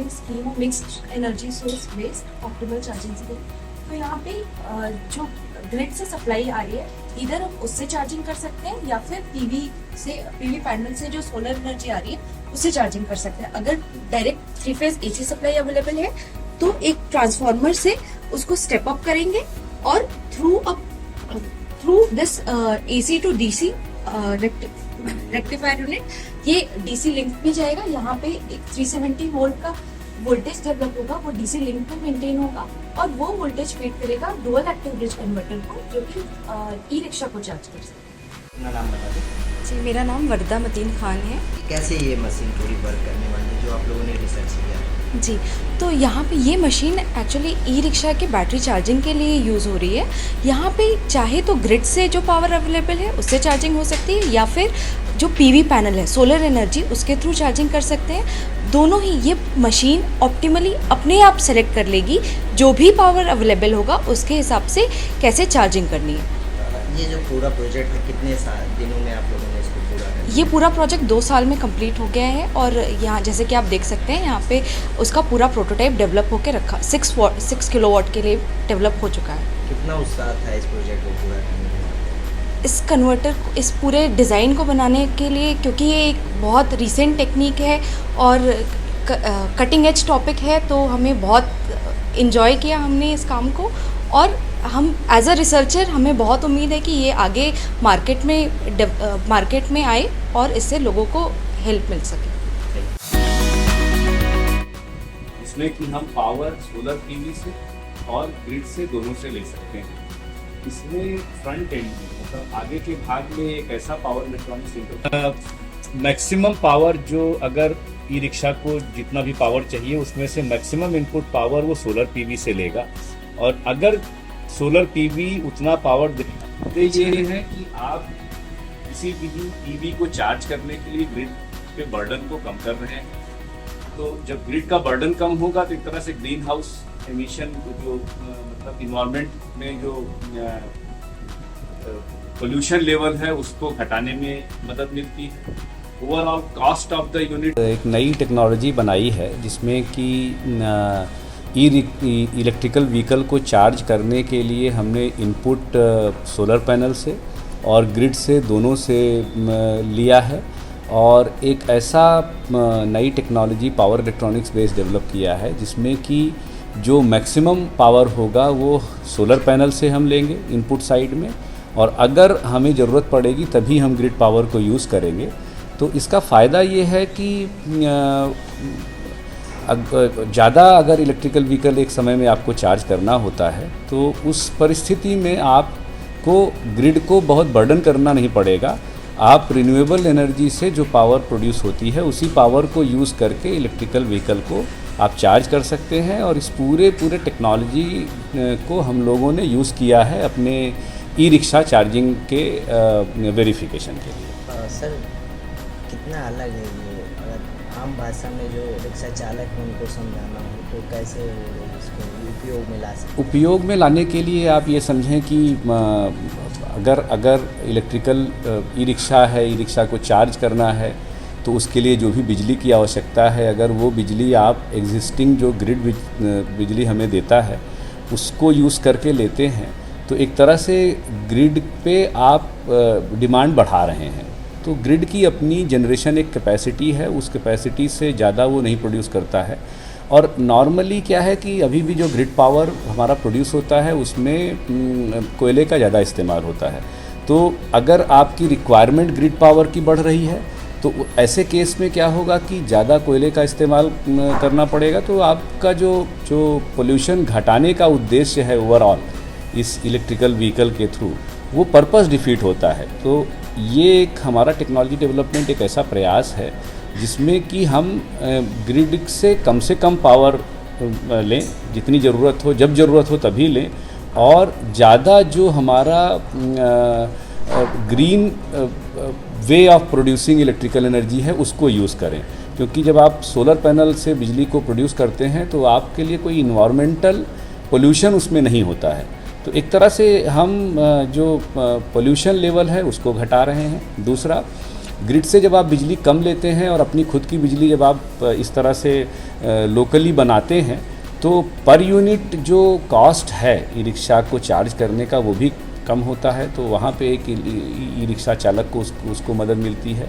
Charging scheme mixed energy source based optimal charging scheme. तो यहाँ पे जो ग्रिड से सप्लाई आ रही है, इधर हम उससे चार्जिंग कर सकते हैं या फिर पीवी पैनल से जो सोलर एनर्जी आ रही है उससे चार्जिंग कर सकते हैं। अगर direct 3 phase AC supply available है तो एक ट्रांसफार्मर से उसको स्टेप अप करेंगे और through this AC to DC rectifier unit ये डीसी लिंक भी जाएगा। यहाँ पे एक 370 वोल्ट का वोल्टेज डेवलप होगा, वो डीसी लिंक पे मेंटेन होगा और वो वोल्टेज फीड करेगा डुअल एक्टिव ब्रिज कन्वर्टर को, जो कि ई रिक्शा को चार्ज कर सकता है। अपना नाम बता दें। जी, मेरा नाम वर्दा मतीन खान है। कैसे ये मशीन थोड़ी वर्क करने वाली है जो आप लोगों ने रिसर्च किया है? जी, तो यहाँ पे ये मशीन एक्चुअली ई रिक्शा के बैटरी चार्जिंग के लिए यूज़ हो रही है। यहाँ पे चाहे तो ग्रिड से जो पावर अवेलेबल है उससे चार्जिंग हो सकती है या फिर जो पीवी पैनल है सोलर एनर्जी उसके थ्रू चार्जिंग कर सकते हैं। दोनों ही ये मशीन ऑप्टिमली अपने आप सेलेक्ट कर लेगी जो भी पावर अवेलेबल होगा उसके हिसाब से कैसे चार्जिंग करनी है। ये जो पूरा प्रोजेक्ट है कितने दिनों में आप लोगों ने इसको पूरा कर लिया? ये पूरा प्रोजेक्ट 2 साल में कंप्लीट हो गया है और यहाँ जैसे कि आप देख सकते हैं यहाँ पे उसका पूरा प्रोटोटाइप डेवलप होकर रखा 6 किलोवाट के लिए डेवलप हो चुका है। कितना उत्साह था इस प्रोजेक्ट को पूरा करने में? इस कन्वर्टर इस पूरे डिज़ाइन को बनाने के लिए, क्योंकि ये एक बहुत रीसेंट टेक्निक है और कटिंग एज टॉपिक है, तो हमें बहुत इन्जॉय किया हमने इस काम को और हम एज अ रिसर्चर हमें बहुत उम्मीद है कि ये आगे मार्केट में आए और इससे लोगों को हेल्प मिल सके। इसमें कि हम पावर सोलर पीवी से और ग्रिड से दोनों से ले सकते हैं। इसमें फ्रंट एंड मतलब आगे के भाग में एक ऐसा पावर इलेक्ट्रॉनिक्स मैक्सिमम पावर जो अगर ई रिक्शा को जितना भी पावर चाहिए उसमें से मैक्सिमम इनपुट पावर वो सोलर पीवी से लेगा। और अगर सोलर पीवी उतना पावर देते ये है कि आप किसी भी पीवी को चार्ज करने के लिए ग्रिड के बर्डन को कम कर रहे हैं। तो जब ग्रिड का बर्डन कम होगा तो एक तरह से ग्रीन हाउस एमिशन जो मतलब इन्वायरमेंट में जो पोल्यूशन लेवल है उसको घटाने में मदद मिलती है। Overall cost of the unit एक नई टेक्नोलॉजी बनाई है जिसमें कि इलेक्ट्रिकल व्हीकल को चार्ज करने के लिए हमने इनपुट सोलर पैनल से और ग्रिड से दोनों से लिया है और एक ऐसा नई technology power electronics base develop किया है जिसमें कि जो मैक्सिमम पावर होगा वो सोलर पैनल से हम लेंगे इनपुट साइड में, और अगर हमें ज़रूरत पड़ेगी तभी हम ग्रिड पावर को यूज़ करेंगे। तो इसका फ़ायदा ये है कि ज़्यादा अगर इलेक्ट्रिकल व्हीकल एक समय में आपको चार्ज करना होता है तो उस परिस्थिति में आपको ग्रिड को बहुत बर्डन करना नहीं पड़ेगा। आप रिन्यूएबल एनर्जी से जो पावर प्रोड्यूस होती है उसी पावर को यूज़ करके इलेक्ट्रिकल व्हीकल को आप चार्ज कर सकते हैं। और इस पूरे टेक्नोलॉजी को हम लोगों ने यूज़ किया है अपने ई रिक्शा चार्जिंग के वेरिफिकेशन के लिए। सर कितना अलग है ये, अगर आम भाषा में जो रिक्शा चालक है उनको समझाना हो तो कैसे इसको उपयोग में ला सकते? उपयोग में लाने के लिए आप ये समझें कि अगर इलेक्ट्रिकल ई रिक्शा है, ई रिक्शा को चार्ज करना है तो उसके लिए जो भी बिजली की आवश्यकता है, अगर वो बिजली आप एग्जिस्टिंग जो ग्रिड बिजली हमें देता है उसको यूज़ करके लेते हैं तो एक तरह से ग्रिड पे आप डिमांड बढ़ा रहे हैं। तो ग्रिड की अपनी जनरेशन एक कैपेसिटी है, उस कैपेसिटी से ज़्यादा वो नहीं प्रोड्यूस करता है। और नॉर्मली क्या है कि अभी भी जो ग्रिड पावर हमारा प्रोड्यूस होता है उसमें कोयले का ज़्यादा इस्तेमाल होता है। तो अगर आपकी रिक्वायरमेंट ग्रिड पावर की बढ़ रही है तो ऐसे केस में क्या होगा कि ज़्यादा कोयले का इस्तेमाल करना पड़ेगा, तो आपका जो पोल्यूशन घटाने का उद्देश्य है ओवरऑल इस इलेक्ट्रिकल व्हीकल के थ्रू वो पर्पस डिफीट होता है। तो ये एक हमारा टेक्नोलॉजी डेवलपमेंट एक ऐसा प्रयास है जिसमें कि हम ग्रिड से कम पावर लें, जितनी ज़रूरत हो जब ज़रूरत हो तभी लें, और ज़्यादा जो हमारा green way of producing electrical energy है उसको यूज़ करें। क्योंकि जब आप सोलर पैनल से बिजली को प्रोड्यूस करते हैं तो आपके लिए कोई इन्वायरमेंटल पोल्यूशन उसमें नहीं होता है। तो एक तरह से हम जो पोल्यूशन लेवल है उसको घटा रहे हैं। दूसरा ग्रिड से जब आप बिजली कम लेते हैं और अपनी खुद की बिजली जब आप इस तरह से लोकली बनाते हैं तो पर यूनिट जो कॉस्ट है ई रिक्शा को चार्ज करने का वो भी कम होता है, तो वहाँ पे एक ई रिक्शा चालक को उसको मदद मिलती है।